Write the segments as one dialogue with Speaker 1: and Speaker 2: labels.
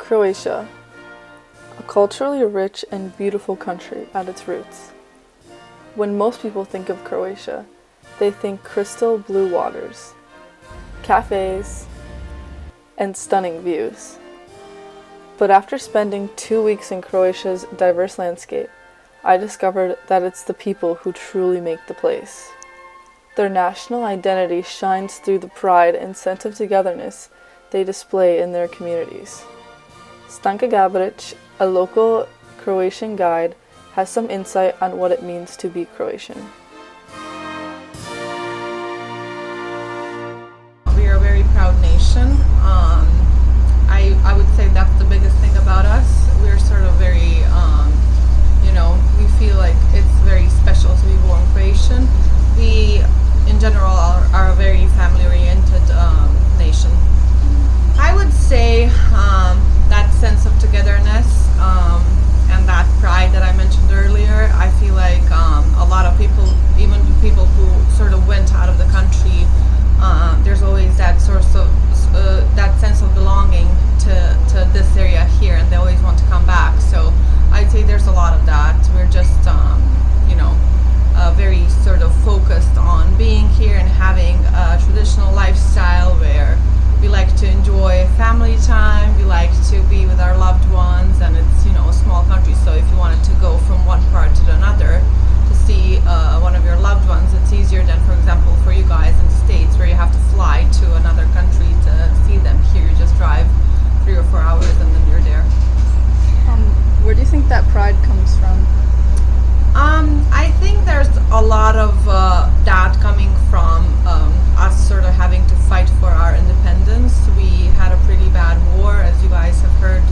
Speaker 1: Croatia, a culturally rich and beautiful country at its roots. When most people think of Croatia, they think crystal blue waters, cafes, and stunning views. But after spending 2 weeks in Croatia's diverse landscape, I discovered that it's the people who truly make the place. Their national identity shines through the pride and sense of togetherness they display in their communities. Stanka Gabric, a local Croatian guide, has some insight on what it means to be Croatian.
Speaker 2: We are a very proud nation. I would say that's the biggest thing about us. We're sort of very, we feel like it's very special to be born Croatian. We, in general, are a very family-oriented nation. I would say that sense of togetherness and that pride that I mentioned earlier. I feel like a lot of people, even people who sort of went out of the country, there's always that source of that sense of belonging to this area here, and they always want to come back. So I'd say there's a lot of that. We're just very sort of focused on being here and having a traditional lifestyle where we like to enjoy family time, we like to be with our loved ones, and it's a small country, so if you wanted to go from one part to another to see one of your loved ones, it's easier than, for example, for you guys in the States where you have to fly to another country to see them. Here you just drive 3 or 4 hours and then you're there.
Speaker 1: Where do you think that pride comes from?
Speaker 2: I think there's a lot of that coming from us sort of having to fight for our independence. We had a pretty bad war, as you guys have heard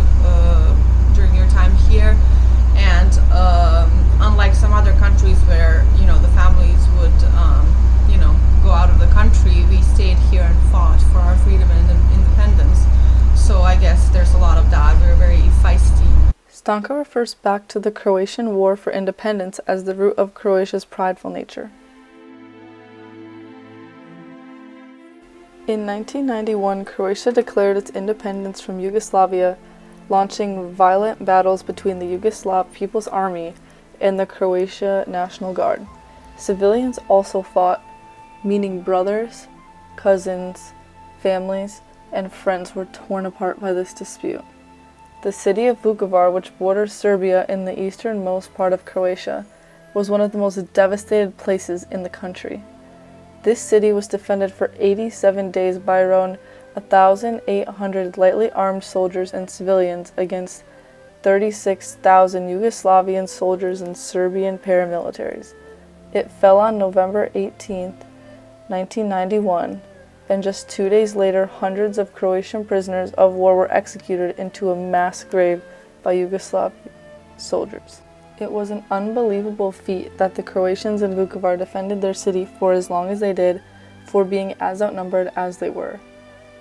Speaker 2: during your time here, and unlike some other countries where the families would go out of the country, we stayed here and fought for our freedom and independence. So I guess there's a lot of that. We're very feisty.
Speaker 1: Stanka refers back to the Croatian War for Independence as the root of Croatia's prideful nature. In 1991, Croatia declared its independence from Yugoslavia, launching violent battles between the Yugoslav People's Army and the Croatia National Guard. Civilians also fought, meaning brothers, cousins, families, and friends were torn apart by this dispute. The city of Vukovar, which borders Serbia in the easternmost part of Croatia, was one of the most devastated places in the country. This city was defended for 87 days by around 1,800 lightly armed soldiers and civilians against 36,000 Yugoslavian soldiers and Serbian paramilitaries. It fell on November 18, 1991. And just 2 days later, hundreds of Croatian prisoners of war were executed into a mass grave by Yugoslav soldiers. It was an unbelievable feat that the Croatians in Vukovar defended their city for as long as they did, for being as outnumbered as they were.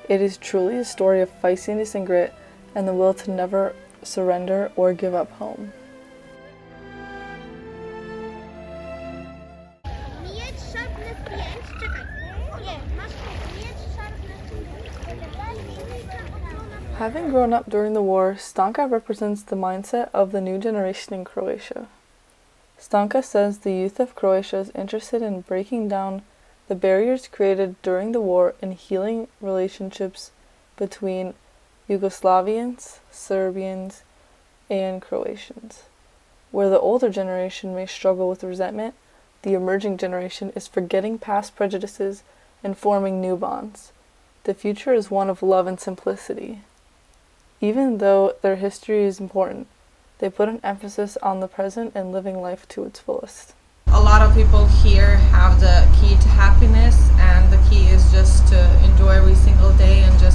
Speaker 1: It is truly a story of feistiness and grit, and the will to never surrender or give up home. Having grown up during the war, Stanka represents the mindset of the new generation in Croatia. Stanka says the youth of Croatia is interested in breaking down the barriers created during the war and healing relationships between Yugoslavians, Serbians, and Croatians. Where the older generation may struggle with resentment, the emerging generation is forgetting past prejudices and forming new bonds. The future is one of love and simplicity. Even though their history is important, they put an emphasis on the present and living life to its fullest.
Speaker 2: A lot of people here have the key to happiness, and the key is just to enjoy every single day and just